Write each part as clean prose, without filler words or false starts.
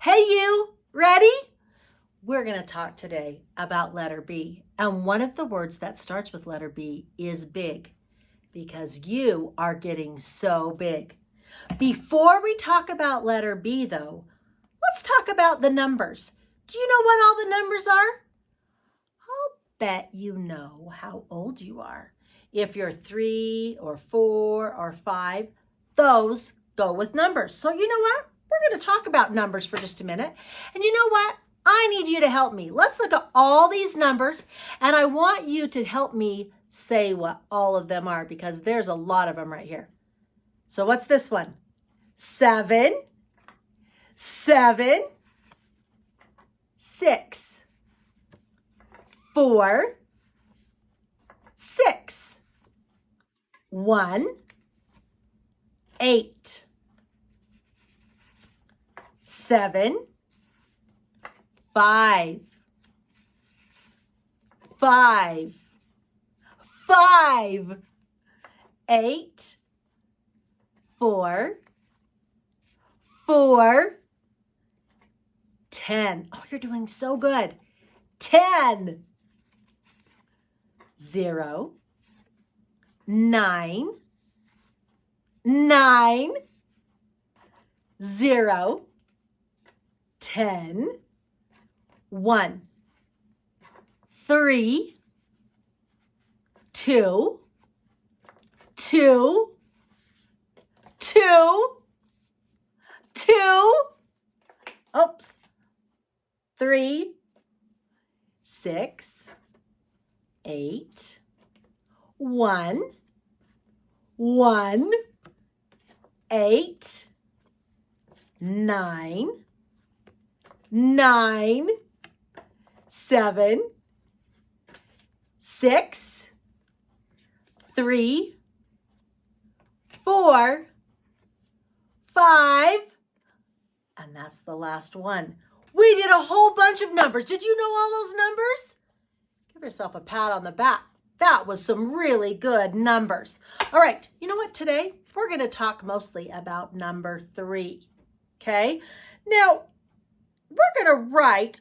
Hey you, ready? We're going to talk today about letter B. And one of the words that starts with letter B is big, because you are getting so big. Before we talk about letter B though, let's talk about the numbers. Do you know what all the numbers are? I'll bet you know how old you are. If you're 3 or 4 or 5, those go with numbers. So you know what? We're going to talk about numbers for just a minute. And you know what? I need you to help me. Let's look at all these numbers, and I want you to help me say what all of them are, because there's a lot of them right here. So what's this one? 7, 7, 6, 4, 6, 1, 8, 7, 5, 5, 5, 8, 4, 4, 10. Oh, you're doing so good. 10, 0, 9, 9, 0, 10, 1, 3, 2, 2, 2, 2, oops, 3, 6, 8, 1, 1, 8, 9, 9, 7, 6, 3, 4, 5, and that's the last one. We did a whole bunch of numbers. Did you know all those numbers? Give yourself a pat on the back. That was some really good numbers. All right, you know what? Today we're going to talk mostly about number 3. Okay? Now, we're going to write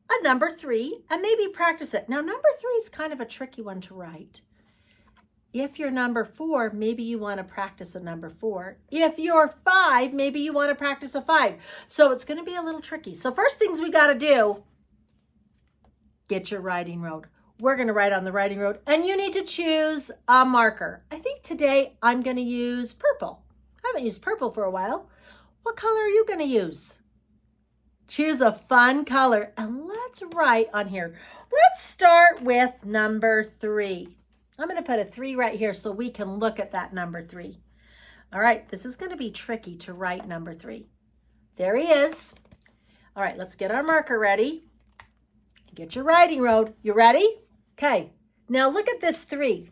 a number 3 and maybe practice it. Now, number 3 is kind of a tricky one to write. If you're number 4, maybe you want to practice a number 4. If you're 5, maybe you want to practice a 5. So it's going to be a little tricky. So first things we got to do, get your writing road. We're going to write on the writing road, and you need to choose a marker. I think today I'm going to use purple. I haven't used purple for a while. What color are you going to use? Choose a fun color, and let's write on here. Let's start with number 3. I'm going to put a 3 right here so we can look at that number 3. All right, this is going to be tricky to write number 3. There he is. All right, let's get our marker ready. Get your writing road. You ready? Okay, now look at this 3.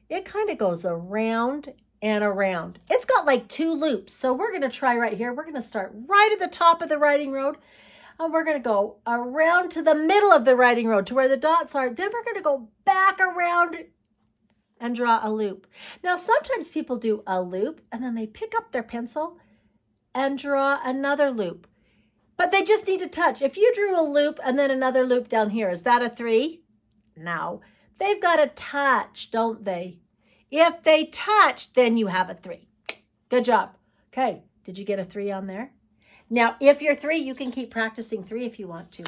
It kind of goes around and around. It's got like 2 loops. So we're going to try right here. We're going to start right at the top of the writing road. And we're going to go around to the middle of the writing road to where the dots are. Then we're going to go back around and draw a loop. Now, sometimes people do a loop and then they pick up their pencil and draw another loop. But they just need to touch. If you drew a loop and then another loop down here, is that a 3? No. They've got to touch, don't they? If they touch, then you have a 3. Good job. Okay, did you get a 3 on there? Now, if you're 3, you can keep practicing 3 if you want to.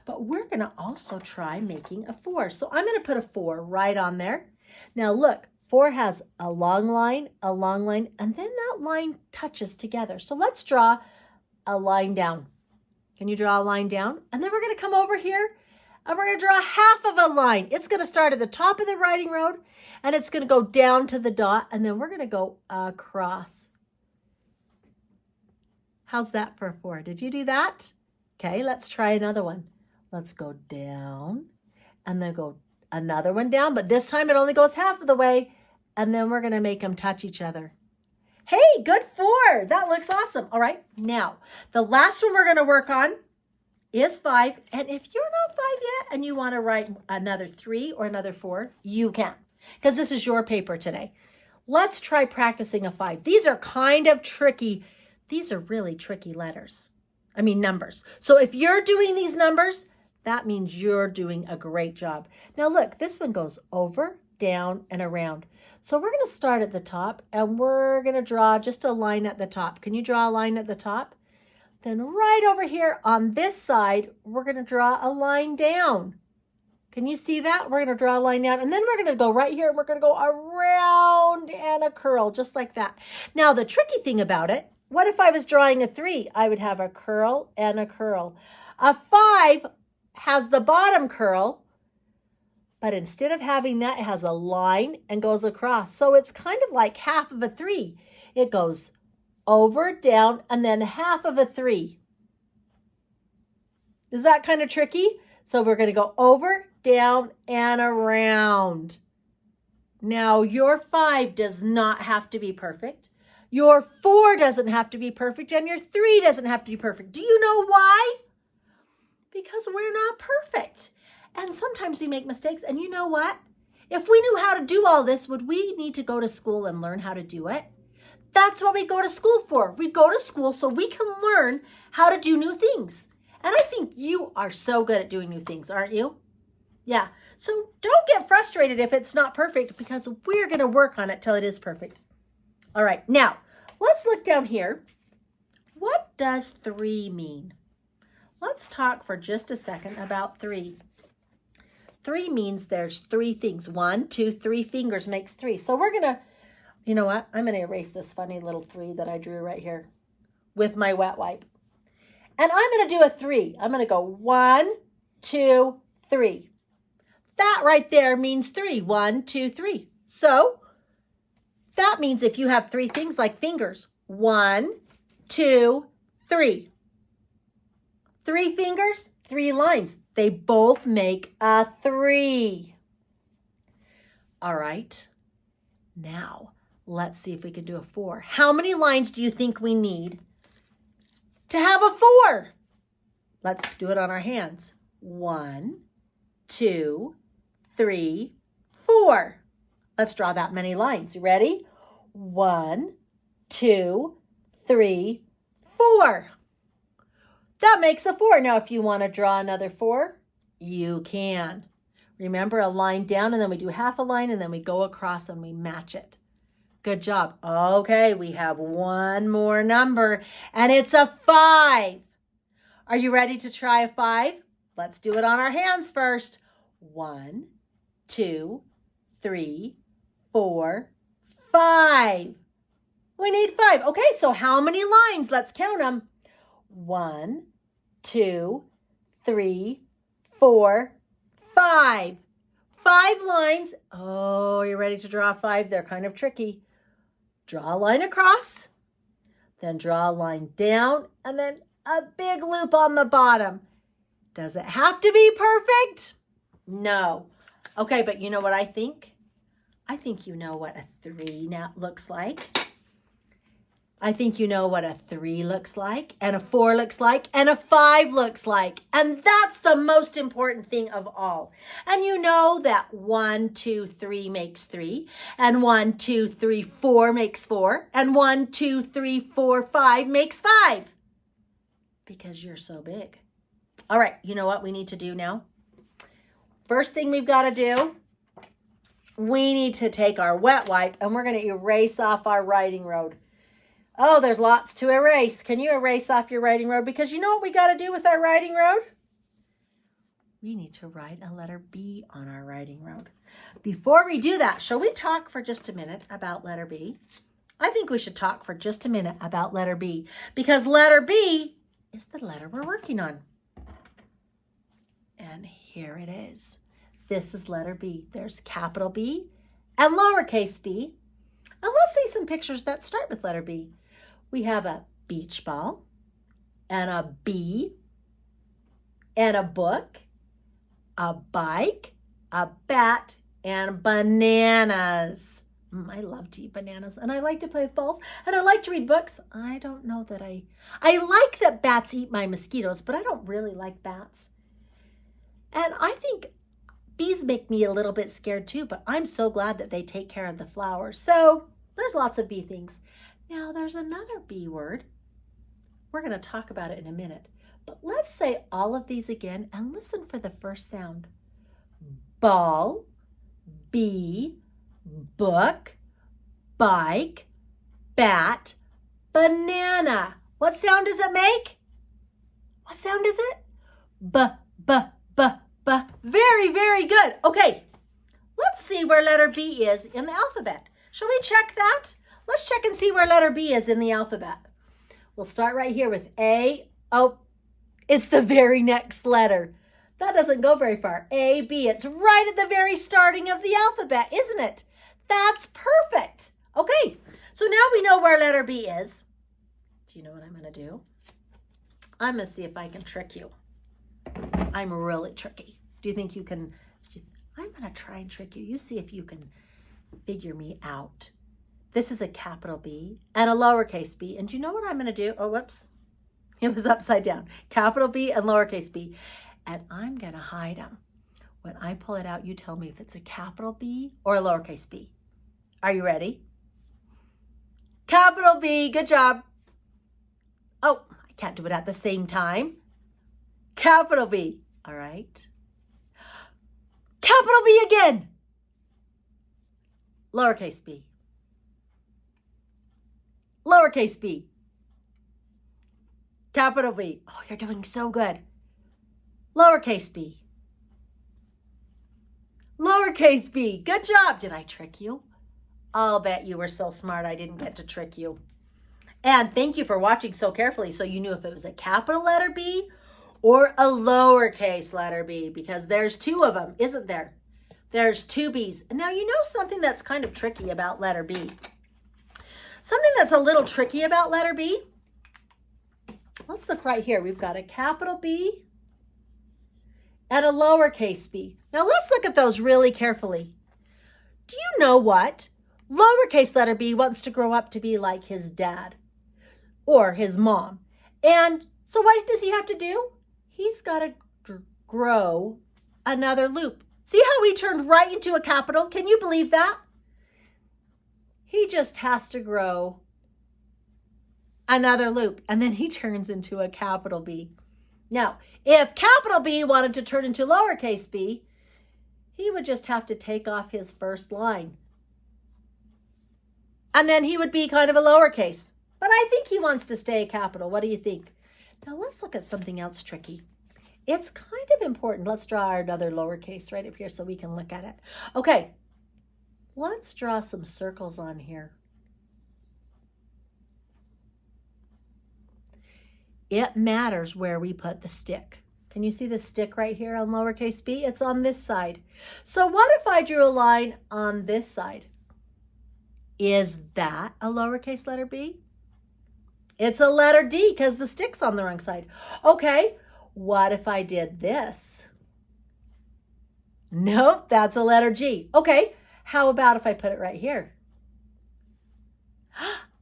But we're going to also try making a 4. So I'm going to put a 4 right on there. Now look, 4 has a long line, and then that line touches together. So let's draw a line down. Can you draw a line down? And then we're going to come over here and we're going to draw half of a line. It's going to start at the top of the writing road and it's going to go down to the dot, and then we're going to go across. How's that for a 4? Did you do that? Okay, let's try another one. Let's go down and then go another one down, but this time it only goes half of the way, and then we're going to make them touch each other. Hey, good 4. That looks awesome. All right, now the last one we're going to work on is 5. And if you're not 5 yet and you want to write another 3 or another 4, you can, because this is your paper today. Let's try practicing a 5. These are kind of tricky. These are really tricky letters. numbers. So if you're doing these numbers, that means you're doing a great job. Now look, this one goes over, down, and around. So we're going to start at the top, and we're going to draw just a line at the top. Can you draw a line at the top? Then right over here on this side, we're going to draw a line down. Can you see that? We're going to draw a line down, and then we're going to go right here, and we're going to go around and a curl, just like that. Now, the tricky thing about it, what if I was drawing a 3? I would have a curl and a curl. A 5 has the bottom curl, but instead of having that, it has a line and goes across. So it's kind of like half of a 3. It goes over, down, and then half of a 3. Is that kind of tricky? So we're going to go over, down, and around. Now, your 5 does not have to be perfect. Your 4 doesn't have to be perfect, and your 3 doesn't have to be perfect. Do you know why? Because we're not perfect. And sometimes we make mistakes. And you know what? If we knew how to do all this, would we need to go to school and learn how to do it? That's what we go to school for. We go to school so we can learn how to do new things. And I think you are so good at doing new things, aren't you? Yeah. So don't get frustrated if it's not perfect, because we're going to work on it till it is perfect. All right. Now, let's look down here. What does 3 mean? Let's talk for just a second about 3. 3 means there's 3 things. 1, 2, 3 fingers makes 3. So we're going to, you know what? I'm going to erase this funny little 3 that I drew right here with my wet wipe. And I'm going to do a 3. I'm going to go 1, 2, 3. That right there means 3. 1, 2, 3. So that means if you have 3 things like fingers, 1, 2, 3. 3 fingers, 3 lines. They both make a 3. All right. Now, let's see if we can do a 4. How many lines do you think we need to have a 4? Let's do it on our hands. 1, 2, 3, 4. Let's draw that many lines. You ready? 1, 2, 3, 4. That makes a 4. Now, if you want to draw another 4, you can. Remember, a line down, and then we do half a line, and then we go across and we match it. Good job. Okay, we have one more number, and it's a 5. Are you ready to try a 5? Let's do it on our hands first. 1, 2, 3, 4, 5. We need 5. Okay, so how many lines? Let's count them. 1, 2, 3, 4, 5. 5 lines. Oh, you're ready to draw 5? They're kind of tricky. Draw a line across, then draw a line down, and then a big loop on the bottom. Does it have to be perfect? No. Okay, but you know what I think? I think you know what a 3 now looks like. I think you know what a 3 looks like, and a 4 looks like, and a 5 looks like. And that's the most important thing of all. And you know that 1, 2, 3 makes 3, and 1, 2, 3, 4 makes 4, and 1, 2, 3, 4, 5 makes 5. Because you're so big. All right, you know what we need to do now? First thing we've got to do, we need to take our wet wipe, and we're going to erase off our writing road. Oh, there's lots to erase. Can you erase off your writing road? Because you know what we got to do with our writing road? We need to write a letter B on our writing road. Before we do that, shall we talk for just a minute about letter B? I think we should talk for just a minute about letter B, because letter B is the letter we're working on. And here it is. This is letter B. There's capital B and lowercase b. And let's see some pictures that start with letter B. We have a beach ball and a bee and a book, a bike, a bat, and bananas. I love to eat bananas, and I like to play with balls, and I like to read books. I don't know that I like that bats eat my mosquitoes, but I don't really like bats. And I think bees make me a little bit scared too, but I'm so glad that they take care of the flowers. So there's lots of bee things. Now there's another B word, We're going to talk about it in a minute. But let's say all of these again and listen for the first sound. Ball, bee, book, bike, bat, banana. What sound does it make? What sound is it? B, b, b, b. Very, very good. Okay, let's see where letter B is in the alphabet. Shall we check that? Let's check and see where letter B is in the alphabet. We'll start right here with A. Oh, it's the very next letter. That doesn't go very far. A, B. It's right at the very starting of the alphabet, isn't it? That's perfect. Okay, so now we know where letter B is. Do you know what I'm going to do? I'm going to see if I can trick you. I'm really tricky. Do you think you can? I'm going to try and trick you. You see if you can figure me out. This is a capital B and a lowercase b. And do you know what I'm going to do? Oh, whoops. It was upside down. Capital B and lowercase b. And I'm going to hide them. When I pull it out, you tell me if it's a capital B or a lowercase b. Are you ready? Capital B. Good job. Oh, I can't do it at the same time. Capital B. All right. Capital B again. Lowercase b. Lowercase b. Capital B. Oh, you're doing so good. Lowercase b. Lowercase b. Good job. Did I trick you? I'll bet you were so smart I didn't get to trick you. And thank you for watching so carefully so you knew if it was a capital letter B or a lowercase letter b, because there's two of them, isn't there? There's two B's. Now, you know something that's kind of tricky about letter B? Something that's a little tricky about letter B? Let's look right here. We've got a capital B and a lowercase b. Now, let's look at those really carefully. Do you know what? Lowercase letter b wants to grow up to be like his dad or his mom. And so what does he have to do? He's got to grow another loop. See how he turned right into a capital? Can you believe that? He just has to grow another loop, and then he turns into a capital B. Now, if capital B wanted to turn into lowercase b, he would just have to take off his first line. And then he would be kind of a lowercase. But I think he wants to stay a capital. What do you think? Now, let's look at something else tricky. It's kind of important. Let's draw another lowercase right up here so we can look at it. Okay, let's draw some circles on here. It matters where we put the stick. Can you see the stick right here on lowercase b? It's on this side. So what if I drew a line on this side? Is that a lowercase letter b? It's a letter D because the stick's on the wrong side. Okay, what if I did this? Nope, that's a letter G. Okay, how about if I put it right here?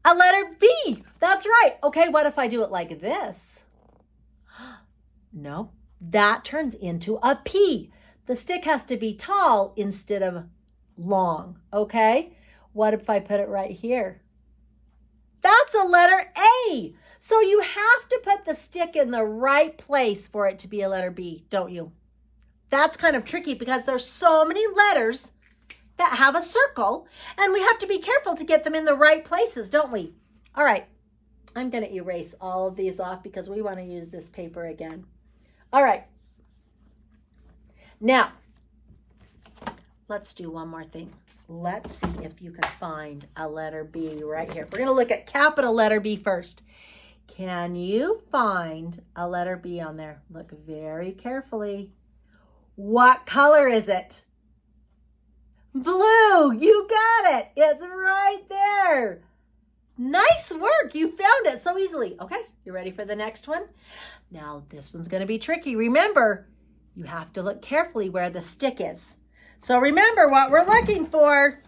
A letter B. That's right. Okay, what if I do it like this? No, that turns into a P. The stick has to be tall instead of long. Okay, what if I put it right here? That's a letter A. So you have to put the stick in the right place for it to be a letter B, don't you? That's kind of tricky because there's so many letters that have a circle, and we have to be careful to get them in the right places, don't we? All right, I'm going to erase all of these off because we want to use this paper again. All right. Now, let's do one more thing. Let's see if you can find a letter B right here. We're going to look at capital letter B first. Can you find a letter B on there? Look very carefully. What color is it? Blue. You got it. It's right there. Nice work. You found it so easily. Okay, you ready for the next one? Now, this one's going to be tricky. Remember, you have to look carefully where the stick is. So remember what we're looking for.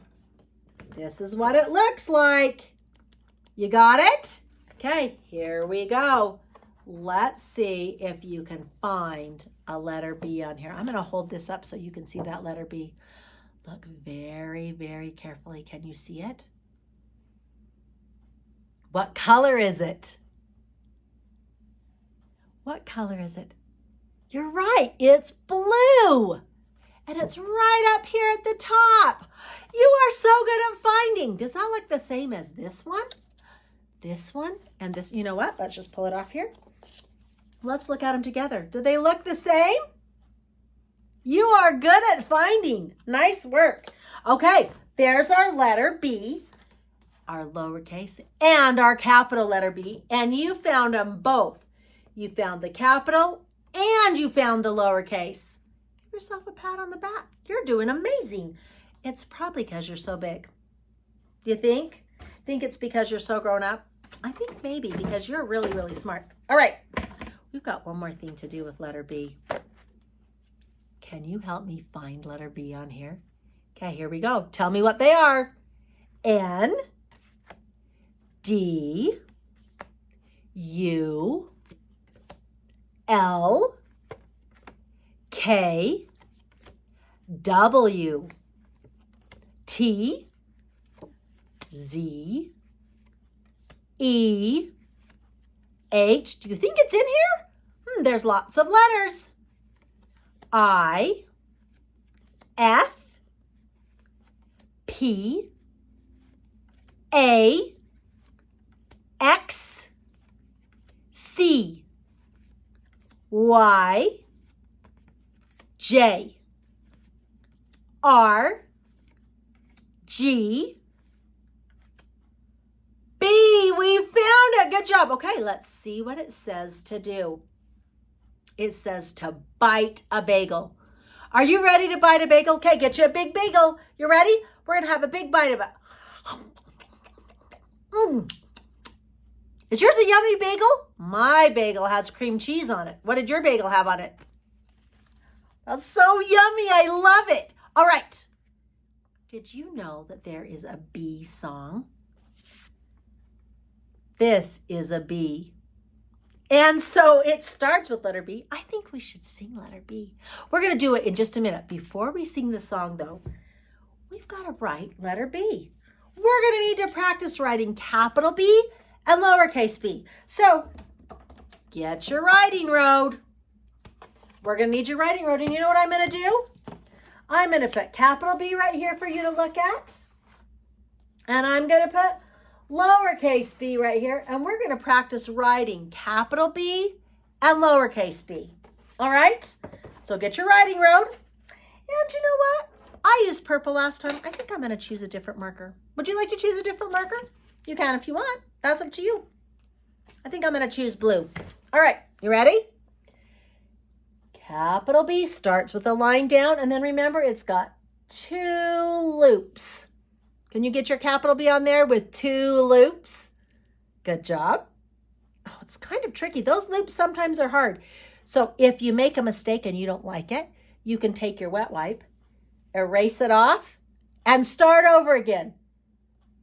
This is what it looks like. You got it? Okay, here we go. Let's see if you can find a letter B on here. I'm going to hold this up so you can see that letter B. Look very, very carefully. Can you see it? What color is it? What color is it? You're right, it's blue. And it's right up here at the top. You are so good at finding. Does that look the same as this one? This one and this, you know what? Let's just pull it off here. Let's look at them together. Do they look the same? You are good at finding. Nice work. Okay, there's our letter B, our lowercase, and our capital letter B, and you found them both. You found the capital and you found the lowercase. Give yourself a pat on the back. You're doing amazing. It's probably because you're so big. Do you think? Think it's because you're so grown up? I think maybe because you're really, really smart. All right, we've got one more thing to do with letter B. Can you help me find letter B on here? Okay, here we go. Tell me what they are. N, D, U, L, K, W, T, Z, E, H. Do you think it's in here? There's lots of letters. I, F, P, A, X, C, Y, J, R, G, B. We found it. Good job. Okay, let's see what it says to do. It says to bite a bagel. Are you ready to bite a bagel? Okay, get you a big bagel. You ready? We're going to have a big bite of it. Is yours a yummy bagel? My bagel has cream cheese on it. What did your bagel have on it? That's so yummy. I love it. All right. Did you know that there is a bee song? This is a bee. And so it starts with letter B. I think we should sing letter B. We're going to do it in just a minute. Before we sing the song, though, we've got to write letter B. We're going to need to practice writing capital B and lowercase b. So get your writing road. We're going to need your writing road. And you know what I'm going to do? I'm going to put capital B right here for you to look at. And I'm going to put lowercase b right here, and we're going to practice writing capital B and lowercase b. All right? So get your writing road. And you know what? I used purple last time. I think I'm going to choose a different marker. Would you like to choose a different marker? You can if you want. That's up to you. I think I'm going to choose blue. All right. You ready? Capital B starts with a line down, and then remember it's got 2 loops. Can you get your capital B on there with 2 loops? Good job. Oh, it's kind of tricky. Those loops sometimes are hard. So if you make a mistake and you don't like it, you can take your wet wipe, erase it off, and start over again.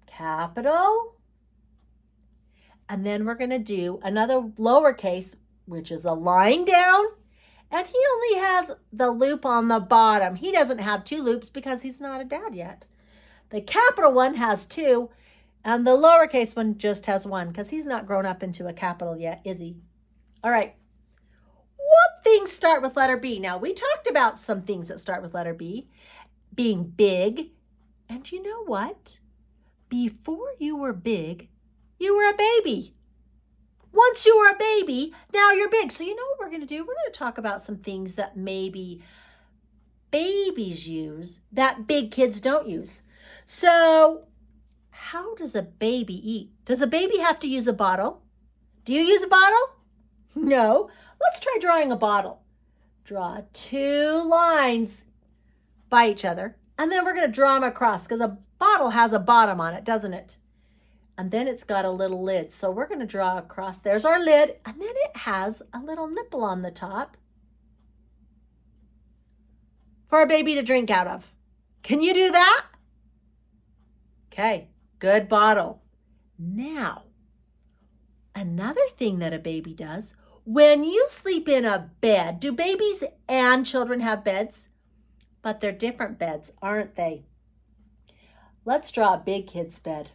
Capital. And then we're going to do another lowercase, which is a line down. And he only has the loop on the bottom. He doesn't have 2 loops because he's not a dad yet. The capital one has 2, and the lowercase one just has 1 because he's not grown up into a capital yet, is he? All right. What things start with letter B? Now, we talked about some things that start with letter B, being big. And you know what? Before you were big, you were a baby. Once you were a baby, now you're big. So you know what we're going to do? We're going to talk about some things that maybe babies use that big kids don't use. So how does a baby eat? Does a baby have to use a bottle? Do you use a bottle? No. Let's try drawing a bottle. Draw 2 lines by each other, and then we're going to draw them across because a bottle has a bottom on it, doesn't it? And then it's got a little lid. So we're going to draw across. There's our lid, and then it has a little nipple on the top for a baby to drink out of. Can you do that? Okay, good bottle. Now, another thing that a baby does, when you sleep in a bed, do babies and children have beds? But they're different beds, aren't they? Let's draw a big kid's bed.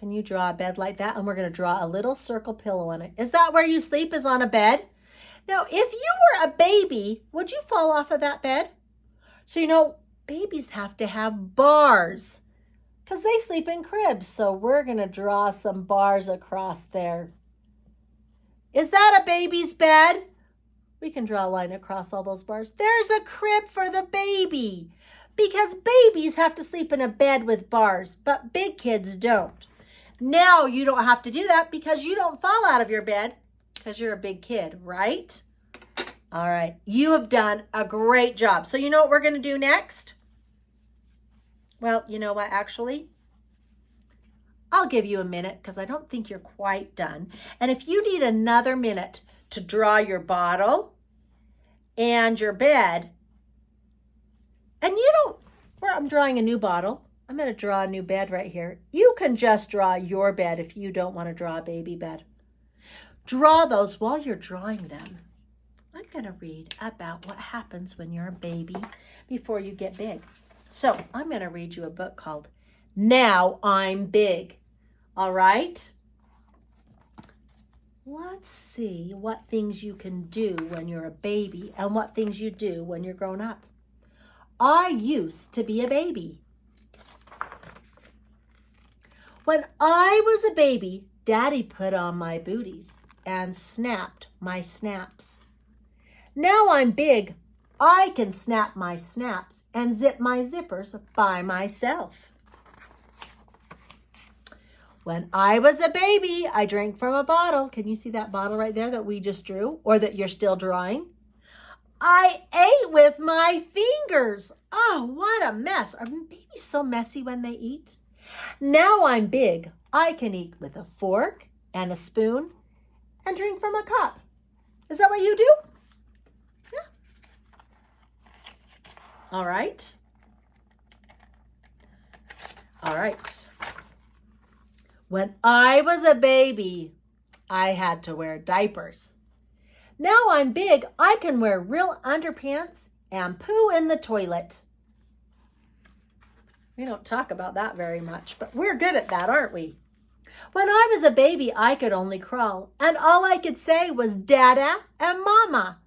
Can you draw a bed like that? And we're going to draw a little circle pillow on it. Is that where you sleep, is on a bed? Now, if you were a baby, would you fall off of that bed? So, babies have to have bars because they sleep in cribs. So we're going to draw some bars across there. Is that a baby's bed? We can draw a line across all those bars. There's a crib for the baby because babies have to sleep in a bed with bars, but big kids don't. Now you don't have to do that because you don't fall out of your bed because you're a big kid, right? All right, you have done a great job. So you know what we're going to do next? Well, you know what, actually? I'll give you a minute because I don't think you're quite done. And if you need another minute to draw your bottle and your bed, and I'm drawing a new bottle. I'm going to draw a new bed right here. You can just draw your bed if you don't want to draw a baby bed. Draw those while you're drawing them. I'm going to read about what happens when you're a baby before you get big. So I'm going to read you a book called Now I'm Big. All right? Let's see what things you can do when you're a baby and what things you do when you're grown up. I used to be a baby. When I was a baby, Daddy put on my booties and snapped my snaps. Now I'm big, I can snap my snaps and zip my zippers by myself. When I was a baby, I drank from a bottle. Can you see that bottle right there that we just drew or that you're still drawing? I ate with my fingers. Oh, what a mess. Are babies so messy when they eat? Now I'm big. I can eat with a fork and a spoon and drink from a cup. Is that what you do? Yeah. All right. All right. When I was a baby, I had to wear diapers. Now I'm big, I can wear real underpants and poo in the toilet. We don't talk about that very much, but we're good at that, aren't we? When I was a baby, I could only crawl, and all I could say was Dada and Mama.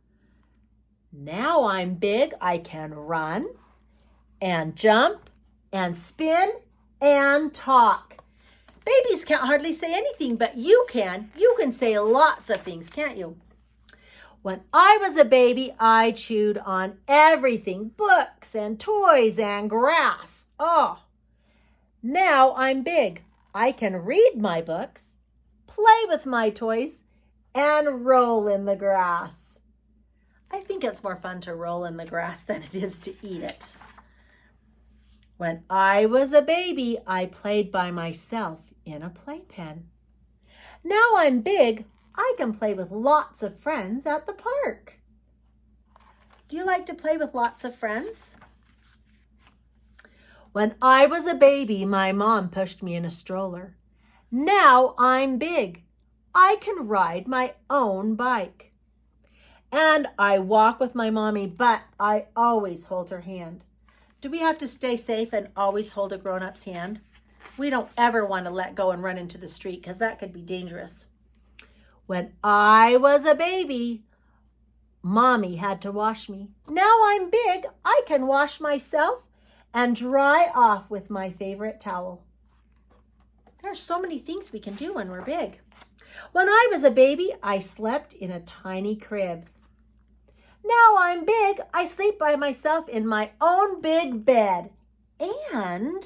Now I'm big, I can run and jump and spin and talk. Babies can't hardly say anything, but you can. You can say lots of things, can't you? When I was a baby, I chewed on everything, books and toys and grass. Oh, now I'm big. I can read my books, play with my toys, and roll in the grass. I think it's more fun to roll in the grass than it is to eat it. When I was a baby, I played by myself in a playpen. Now I'm big, I can play with lots of friends at the park. Do you like to play with lots of friends? When I was a baby, my mom pushed me in a stroller. Now I'm big. I can ride my own bike. And I walk with my mommy, but I always hold her hand. Do we have to stay safe and always hold a grown-up's hand? We don't ever want to let go and run into the street because that could be dangerous. When I was a baby, Mommy had to wash me. Now I'm big, I can wash myself and dry off with my favorite towel. There are so many things we can do when we're big. When I was a baby, I slept in a tiny crib. Now I'm big, I sleep by myself in my own big bed. And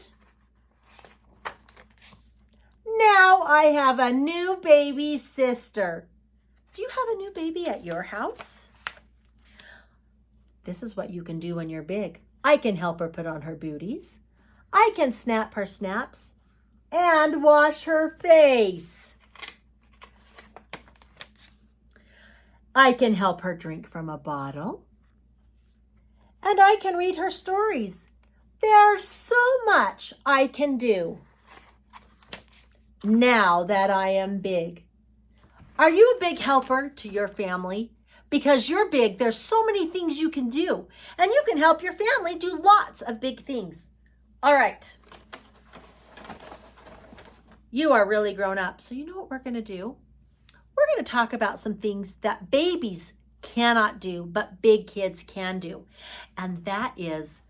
now I have a new baby sister. Do you have a new baby at your house? This is what you can do when you're big. I can help her put on her booties. I can snap her snaps and wash her face. I can help her drink from a bottle. And I can read her stories. There's so much I can do now that I am big. Are you a big helper to your family? Because you're big, there's so many things you can do. And you can help your family do lots of big things. All right. You are really grown up. So you know what we're going to do? We're going to talk about some things that babies cannot do, but big kids can do. And that is,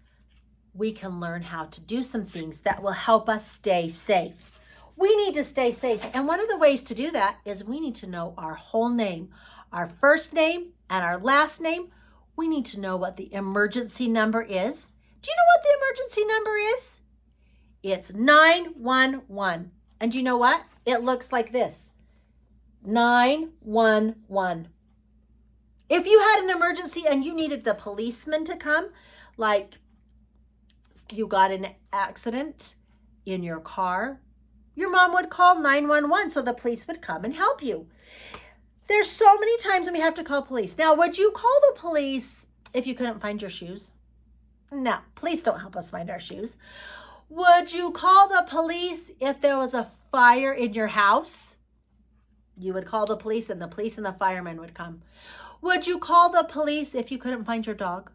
we can learn how to do some things that will help us stay safe. We need to stay safe. And one of the ways to do that is we need to know our whole name, our first name and our last name. We need to know what the emergency number is. Do you know what the emergency number is? It's 911. And you know what? It looks like this. 911. If you had an emergency and you needed the policeman to come, like you got in an accident in your car, your mom would call 911 so the police would come and help you. There's so many times when we have to call police. Now, would you call the police if you couldn't find your shoes? No, police don't help us find our shoes. Would you call the police if there was a fire in your house? You would call the police and the firemen would come. Would you call the police if you couldn't find your dog?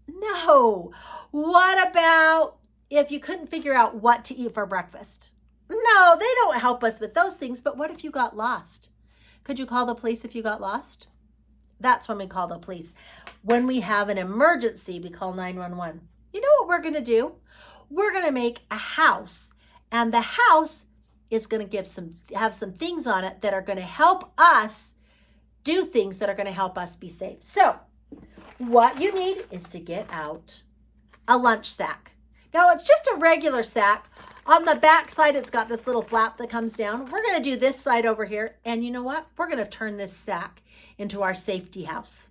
No. What about if you couldn't figure out what to eat for breakfast? No, they don't help us with those things. But what if you got lost? Could you call the police if you got lost? That's when we call the police. When we have an emergency, we call 911. You know what we're going to do? We're going to make a house. And the house is going to have some things on it that are going to help us do things that are going to help us be safe. So what you need is to get out a lunch sack. Now, it's just a regular sack. On the back side, it's got this little flap that comes down. We're going to do this side over here. And you know what? We're going to turn this sack into our safety house.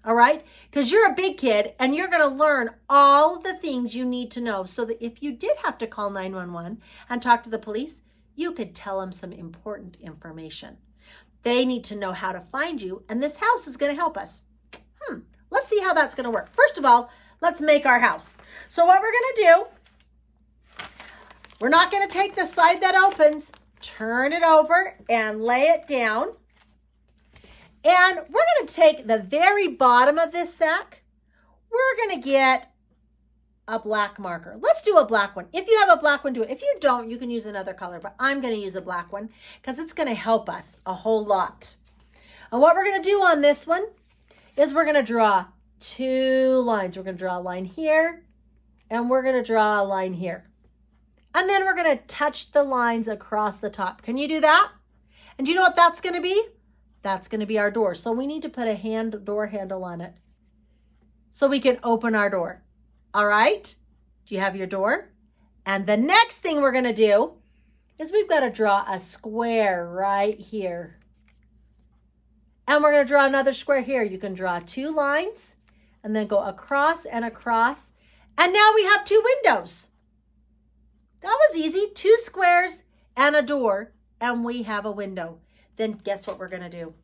All right? Because you're a big kid and you're going to learn all the things you need to know so that if you did have to call 911 and talk to the police, you could tell them some important information. They need to know how to find you, and this house is going to help us. Let's see how that's going to work. First of all, let's make our house. So what we're going to do, we're not going to take the side that opens, turn it over and lay it down. And we're going to take the very bottom of this sack. We're going to get a black marker. Let's do a black one. If you have a black one, do it. If you don't, you can use another color, but I'm going to use a black one because it's going to help us a whole lot. And what we're going to do on this one is we're going to draw two lines. We're going to draw a line here and we're going to draw a line here. And then we're going to touch the lines across the top. Can you do that? And do you know what that's going to be? That's going to be our door. So we need to put a door handle on it so we can open our door. All right? Do you have your door? And the next thing we're going to do is we've got to draw a square right here. And we're going to draw another square here. You can draw two lines and then go across and across. And now we have two windows. That was easy. Two squares and a door, and we have a window. Then guess what we're going to do?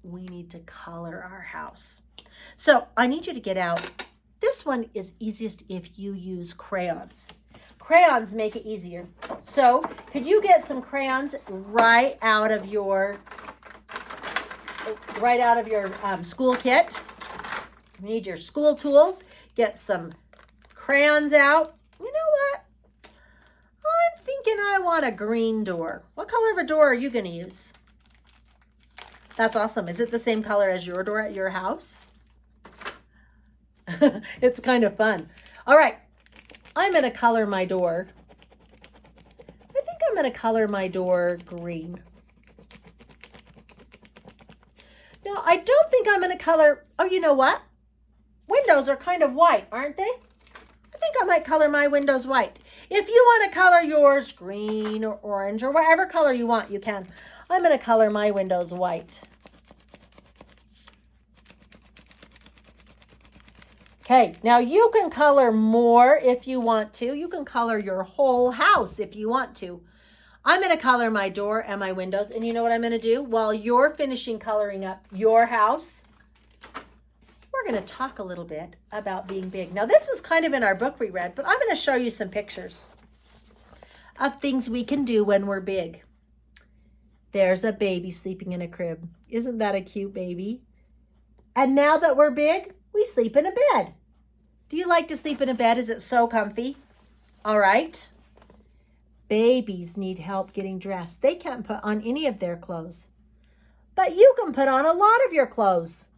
We need to color our house. So I need you to get out. This one is easiest if you use crayons. Crayons make it easier. So could you get some crayons right out of your school kit? You need your school tools. Get some crayons out. You know what? I'm thinking I want a green door. What color of a door are you going to use? That's awesome. Is it the same color as your door at your house? It's kind of fun. All right. I'm going to color my door. I think I'm going to color my door green. No, I don't think I'm going to color. Oh, you know what? Windows are kind of white, aren't they? I think I might color my windows white. If you want to color yours green or orange or whatever color you want, you can. I'm going to color my windows white. Okay, now you can color more if you want to. You can color your whole house if you want to. I'm going to color my door and my windows. And you know what I'm going to do? While you're finishing coloring up your house, we're going to talk a little bit about being big. Now, this was kind of in our book we read, but I'm going to show you some pictures of things we can do when we're big. There's a baby sleeping in a crib. Isn't that a cute baby? And now that we're big, we sleep in a bed. Do you like to sleep in a bed? Is it so comfy? All right. Babies need help getting dressed. They can't put on any of their clothes. But you can put on a lot of your clothes.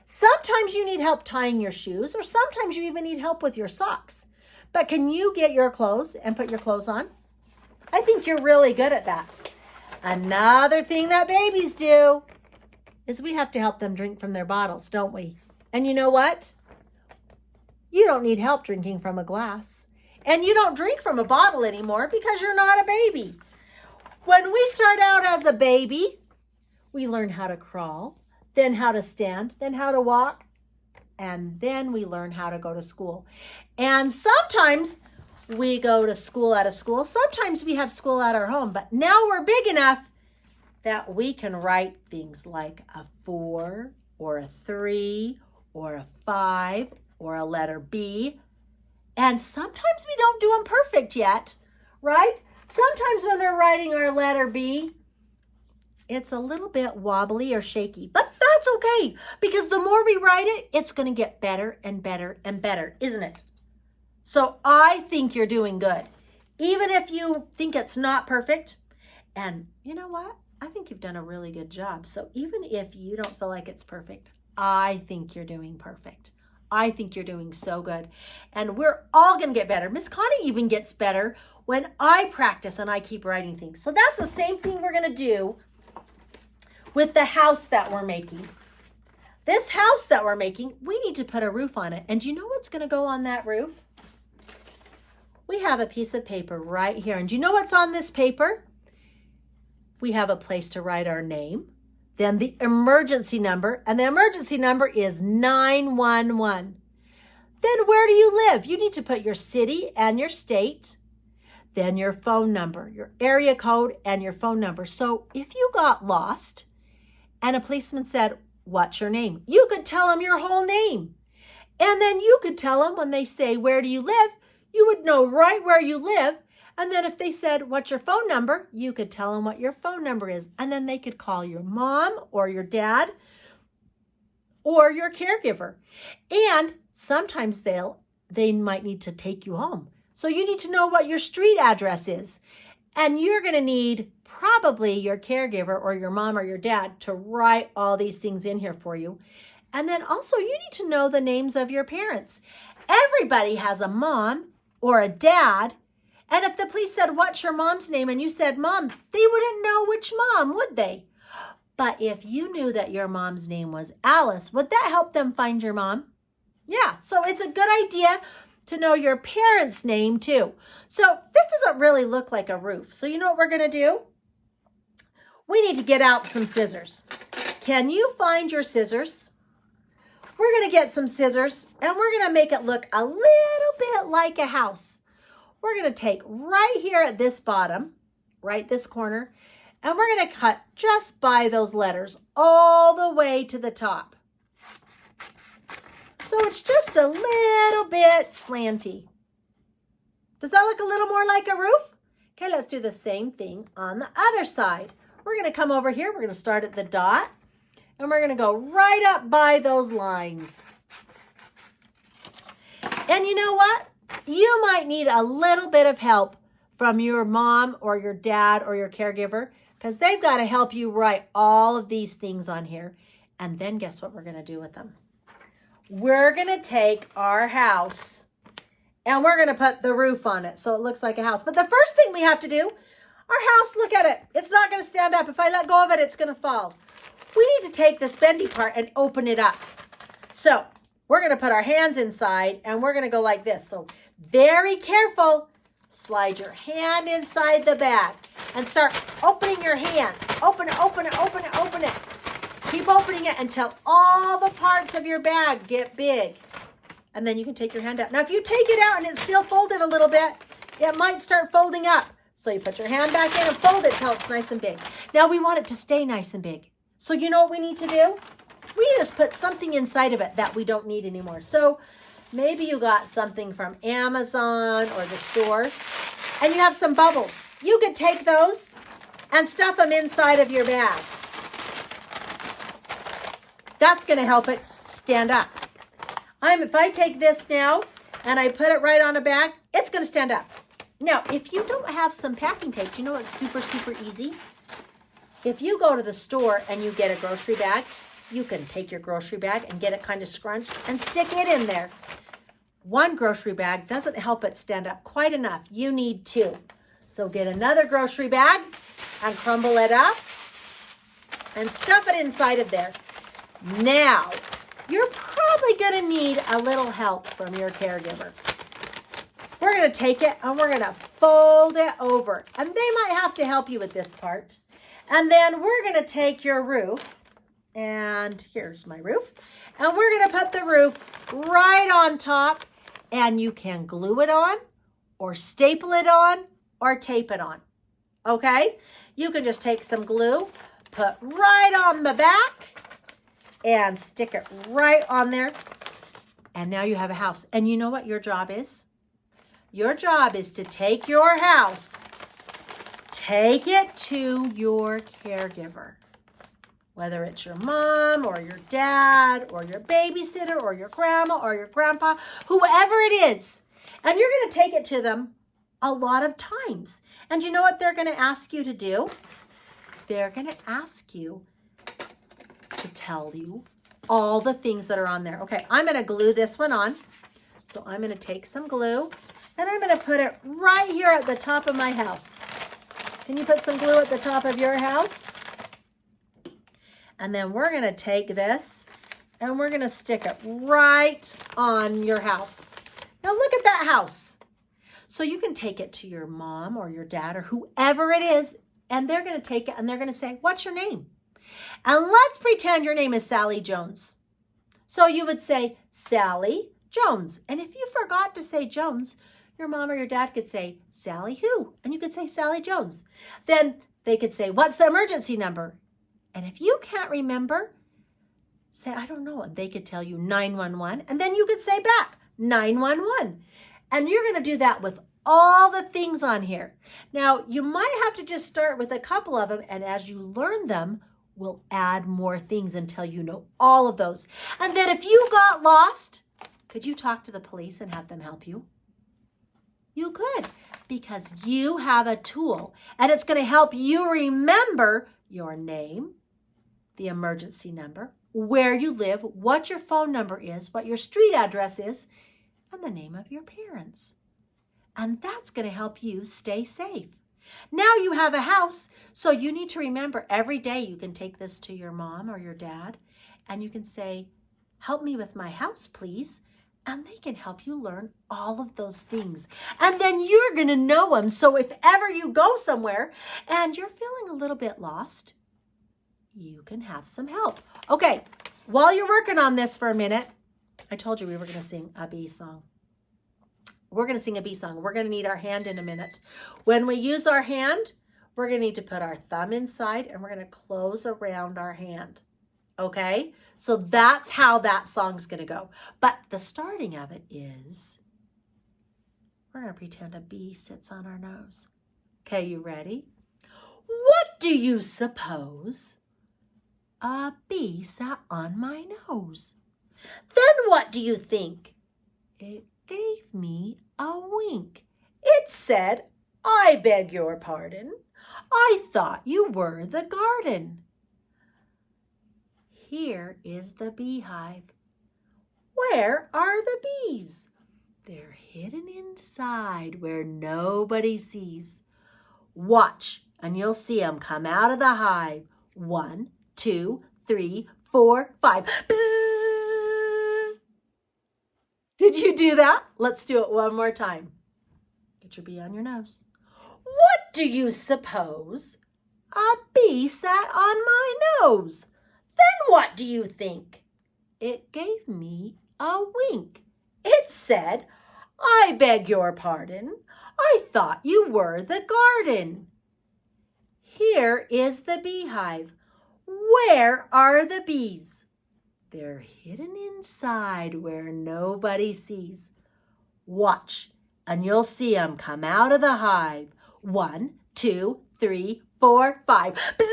Sometimes you need help tying your shoes, or sometimes you even need help with your socks. But can you get your clothes and put your clothes on? I think you're really good at that. Another thing that babies do is we have to help them drink from their bottles, don't we? And you know what? You don't need help drinking from a glass. And you don't drink from a bottle anymore because you're not a baby. When we start out as a baby, we learn how to crawl, then how to stand, then how to walk, and then we learn how to go to school. And sometimes we go to school at a school. Sometimes we have school at our home. But now we're big enough that we can write things like a 4 or a 3 or a 5 or a letter B. And sometimes we don't do them perfect yet, right? Sometimes when we're writing our letter B, it's a little bit wobbly or shaky, but that's okay because the more we write it, it's going to get better and better and better, isn't it? So I think you're doing good, even if you think it's not perfect. And you know what? I think you've done a really good job. So even if you don't feel like it's perfect, I think you're doing perfect. I think you're doing so good. And we're all going to get better. Miss Connie even gets better when I practice and I keep writing things. So that's the same thing we're going to do with the house that we're making. This house that we're making, we need to put a roof on it. And do you know what's going to go on that roof? We have a piece of paper right here. And do you know what's on this paper? We have a place to write our name, then the emergency number, and the emergency number is 911. Then where do you live? You need to put your city and your state, then your phone number, your area code, and your phone number. So if you got lost and a policeman said, "What's your name?" you could tell them your whole name. And then you could tell them when they say, "Where do you live?" you would know right where you live. And then if they said, "What's your phone number?" you could tell them what your phone number is. And then they could call your mom or your dad or your caregiver. And sometimes they might need to take you home. So you need to know what your street address is. And you're going to need probably your caregiver or your mom or your dad to write all these things in here for you. And then also you need to know the names of your parents. Everybody has a mom or a dad. And if the police said, "What's your mom's name?" and you said "Mom," they wouldn't know which mom, would they? But if you knew that your mom's name was Alice, would that help them find your mom? Yeah, so it's a good idea to know your parents' name too. So this doesn't really look like a roof. So you know what we're going to do? We need to get out some scissors. Can you find your scissors? We're going to get some scissors and we're going to make it look a little bit like a house. We're going to take right here at this bottom, right this corner, and we're going to cut just by those letters all the way to the top. So it's just a little bit slanty. Does that look a little more like a roof? Okay, let's do the same thing on the other side. We're going to come over here. We're going to start at the dot, and we're going to go right up by those lines. And you know what? You might need a little bit of help from your mom or your dad or your caregiver because they've got to help you write all of these things on here. And then guess what we're going to do with them? We're going to take our house and we're going to put the roof on it so it looks like a house. But the first thing we have to do, our house, look at it. It's not going to stand up. If I let go of it, it's going to fall. We need to take this bendy part and open it up. So we're going to put our hands inside and we're going to go like this. So very careful. Slide your hand inside the bag and start opening your hands. Open it, open it, open it, open it. Keep opening it until all the parts of your bag get big. And then you can take your hand out. Now, if you take it out and it's still folded a little bit, it might start folding up. So you put your hand back in and fold it until it's nice and big. Now, we want it to stay nice and big. So you know what we need to do? We just put something inside of it that we don't need anymore. So maybe you got something from Amazon or the store and you have some bubbles. You could take those and stuff them inside of your bag. That's going to help it stand up. If I take this now and I put it right on a bag, it's going to stand up. Now, if you don't have some packing tape, you know it's super, super easy? If you go to the store and you get a grocery bag, you can take your grocery bag and get it kind of scrunched and stick it in there. One grocery bag doesn't help it stand up quite enough. You need two. So get another grocery bag and crumble it up and stuff it inside of there. Now, you're probably going to need a little help from your caregiver. We're going to take it and we're going to fold it over. And they might have to help you with this part. And then we're going to take your roof, and here's my roof, and we're going to put the roof right on top, and you can glue it on or staple it on or tape it on, okay? You can just take some glue, put right on the back, and stick it right on there, and now you have a house. And you know what your job is? Your job is to take your house, take it to your caregiver, whether it's your mom or your dad or your babysitter or your grandma or your grandpa, whoever it is. And you're going to take it to them a lot of times. And you know what they're going to ask you to do? They're going to ask you to tell you all the things that are on there. Okay, I'm going to glue this one on. So I'm going to take some glue and I'm going to put it right here at the top of my house. Can you put some glue at the top of your house? And then we're going to take this and we're going to stick it right on your house. Now look at that house. So you can take it to your mom or your dad or whoever it is, and they're going to take it and they're going to say, what's your name? And let's pretend your name is Sally Jones. So you would say, Sally Jones. And if you forgot to say Jones, your mom or your dad could say, Sally who? And you could say Sally Jones. Then they could say, what's the emergency number? And if you can't remember, say, I don't know. And they could tell you 911. And then you could say back, 911. And you're going to do that with all the things on here. Now, you might have to just start with a couple of them. And as you learn them, we'll add more things until you know all of those. And then if you got lost, could you talk to the police and have them help you? You could, because you have a tool and it's going to help you remember your name, the emergency number, where you live, what your phone number is, what your street address is, and the name of your parents. And that's going to help you stay safe. Now you have a house, so you need to remember every day you can take this to your mom or your dad, and you can say, help me with my house, please. And they can help you learn all of those things. And then you're going to know them. So if ever you go somewhere and you're feeling a little bit lost, you can have some help. Okay, while you're working on this for a minute, I told you we were going to sing a bee song. We're going to sing a bee song. We're going to need our hand in a minute. When we use our hand, we're going to need to put our thumb inside and we're going to close around our hand. Okay? So that's how that song's going to go. But the starting of it is, we're going to pretend a bee sits on our nose. Okay, you ready? What do you suppose? A bee sat on my nose. Then what do you think? It gave me a wink. It said, I beg your pardon. I thought you were the garden. Here is the beehive. Where are the bees? They're hidden inside where nobody sees. Watch, and you'll see them come out of the hive. 1, 2, 3, 4, 5. Bzzz. Did you do that? Let's do it one more time. Get your bee on your nose. What do you suppose? A bee sat on my nose. Then what do you think? It gave me a wink. It said, I beg your pardon. I thought you were the garden. Here is the beehive. Where are the bees? They're hidden inside where nobody sees. Watch, and you'll see them come out of the hive. 1, 2, 3, 4, 5. Bzzz.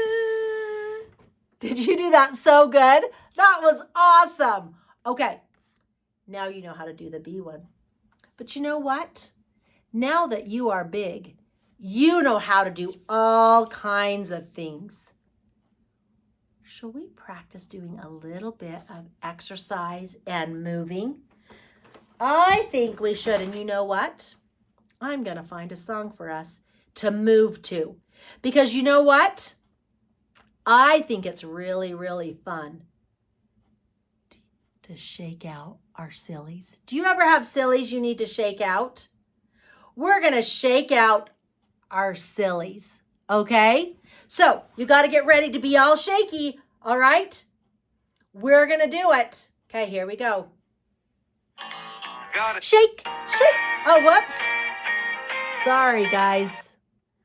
Did you do that so good? That was awesome. Okay, now you know how to do the bee one. But you know what? Now that you are big, you know how to do all kinds of things. Shall we practice doing a little bit of exercise and moving? I think we should. And you know what? I'm going to find a song for us to move to. Because you know what? I think it's really, really fun to shake out our sillies. Do you ever have sillies you need to shake out? We're going to shake out our sillies, okay? So you got to get ready to be all shaky, all right? We're going to do it. Okay, here we go. Got it. Shake, shake. Oh, whoops. Sorry, guys.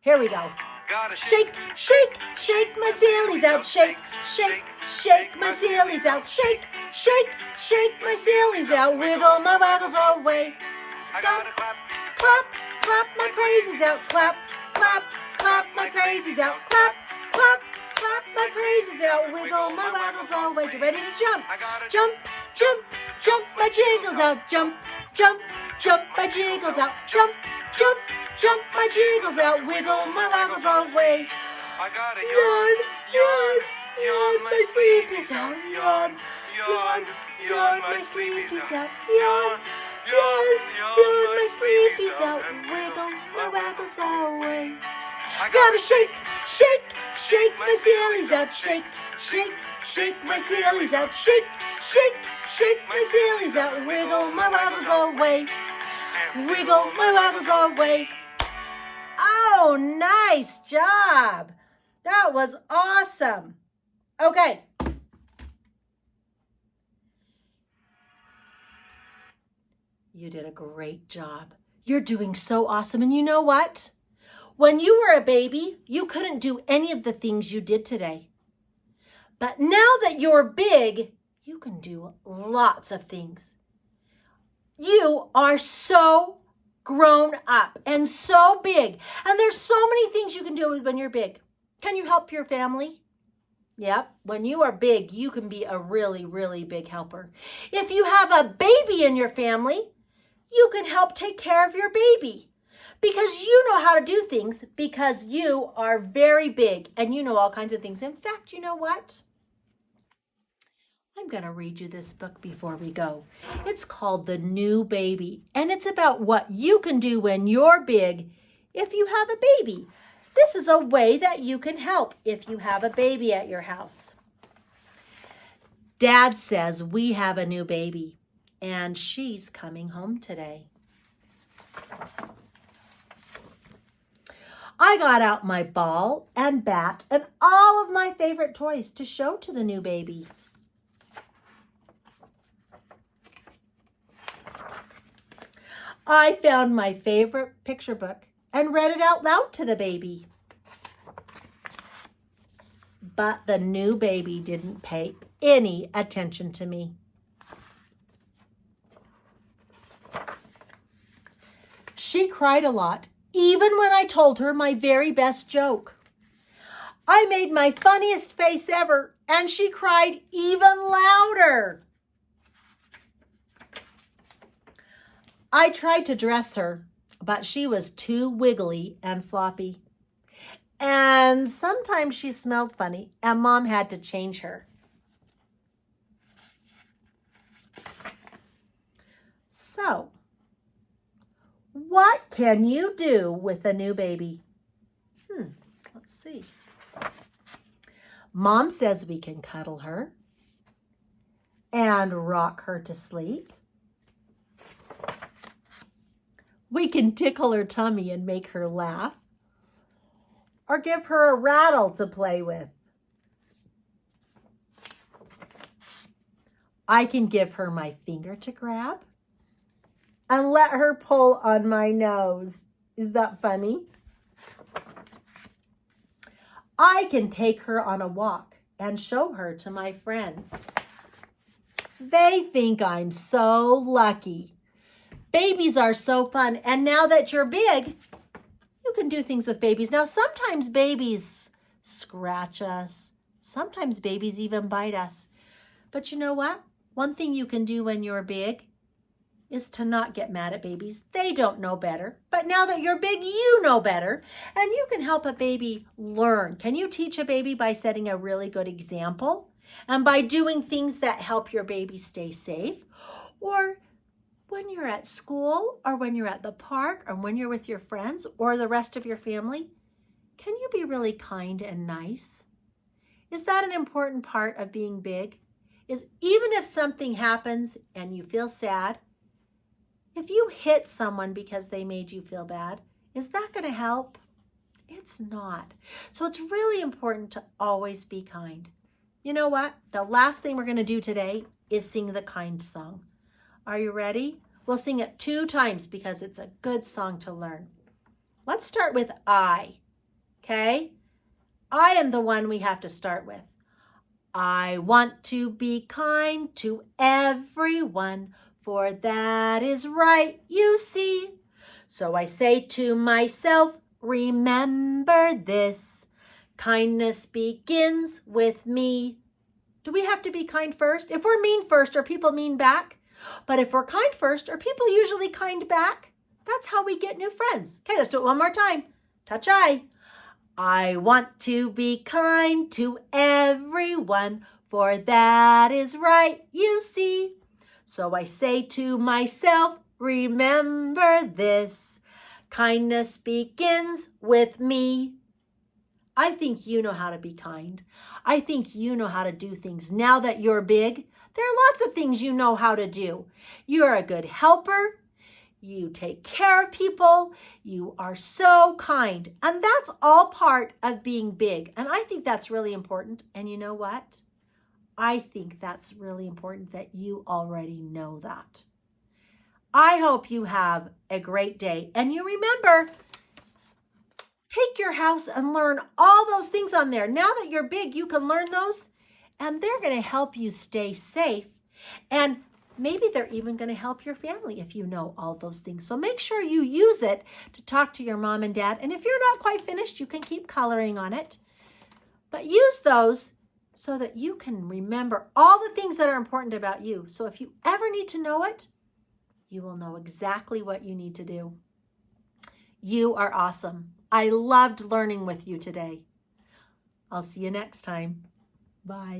Here we go. Got it. Shake, shake, shake my sillies out. Shake, shake, shake my sillies out. Shake, shake, shake my sillies out. Wiggle my waggles away. I gotta clap. Clap, clap my crazies out. Clap, clap, clap my crazies out. Clap, clap, clap my crazies out. Wiggle my waggles away. Get ready to jump. I gotta Jump, jump, jump my jiggles out. Jump, jump, jump my jiggles out. Jump, jump, jump my jiggles out. Wiggle my waggles away. I gotta Yawn, yawn, yawn, my sleep sleepy's is out. Yawn, yawn, yawn, my sleep is out. Yawn, yawn, yawn, my sleep is out. Wiggle my waggles away. I Gotta shake, shake, shake my sillies out. Shake, shake, shake my sillies out. Shake, shake, shake my sillies out. Wiggle my waggles away. Wiggle my waggles away. Oh, nice job. That was awesome. Okay. You did a great job. You're doing so awesome. And you know what? When you were a baby, you couldn't do any of the things you did today. But now that you're big, you can do lots of things. You are so grown up and so big. And there's so many things you can do when you're big. Can you help your family? Yep. When you are big, you can be a really, really big helper. If you have a baby in your family, you can help take care of your baby. Because you know how to do things because you are very big and you know all kinds of things. In fact, you know what? I'm going to read you this book before we go. It's called The New Baby, and it's about what you can do when you're big if you have a baby. This is a way that you can help if you have a baby at your house. Dad says we have a new baby, and she's coming home today. I got out my ball and bat and all of my favorite toys to show to the new baby. I found my favorite picture book and read it out loud to the baby. But the new baby didn't pay any attention to me. She cried a lot, even when I told her my very best joke. I made my funniest face ever, and she cried even louder. I tried to dress her, but she was too wiggly and floppy. And sometimes she smelled funny, and Mom had to change her. So, what can you do with a new baby? Let's see. Mom says we can cuddle her and rock her to sleep. We can tickle her tummy and make her laugh, or give her a rattle to play with. I can give her my finger to grab and let her pull on my nose. Is that funny? I can take her on a walk and show her to my friends. They think I'm so lucky. Babies are so fun. And now that you're big, you can do things with babies. Now, sometimes babies scratch us. Sometimes babies even bite us. But you know what? One thing you can do when you're big is to not get mad at babies. They don't know better. But now that you're big, you know better. And you can help a baby learn. Can you teach a baby by setting a really good example? And by doing things that help your baby stay safe? Or when you're at school, or when you're at the park, or when you're with your friends, or the rest of your family, can you be really kind and nice? Is that an important part of being big? Is even if something happens and you feel sad, if you hit someone because they made you feel bad, is that going to help? It's not. So it's really important to always be kind. You know what? The last thing we're going to do today is sing the kind song. Are you ready? We'll sing it 2 times because it's a good song to learn. Let's start with I. Okay? I am the one we have to start with. I want to be kind to everyone, for that is right, you see. So I say to myself, remember this. Kindness begins with me. Do we have to be kind first? If we're mean first, are people mean back? But if we're kind first, are people usually kind back? That's how we get new friends. Okay, let's do it one more time. Touch I. I want to be kind to everyone, for that is right, you see. So I say to myself, remember this. Kindness begins with me. I think you know how to be kind. I think you know how to do things. Now that you're big, there are lots of things you know how to do. You're a good helper. You take care of people. You are so kind. And that's all part of being big. And I think that's really important. And you know what? I think that's really important that you already know that. I hope you have a great day. And you remember, take your house and learn all those things on there. Now that you're big, you can learn those. And they're going to help you stay safe. And maybe they're even going to help your family if you know all those things. So make sure you use it to talk to your mom and dad. And if you're not quite finished, you can keep coloring on it. But use those so that you can remember all the things that are important about you. So if you ever need to know it, you will know exactly what you need to do. You are awesome. I loved learning with you today. I'll see you next time. Bye.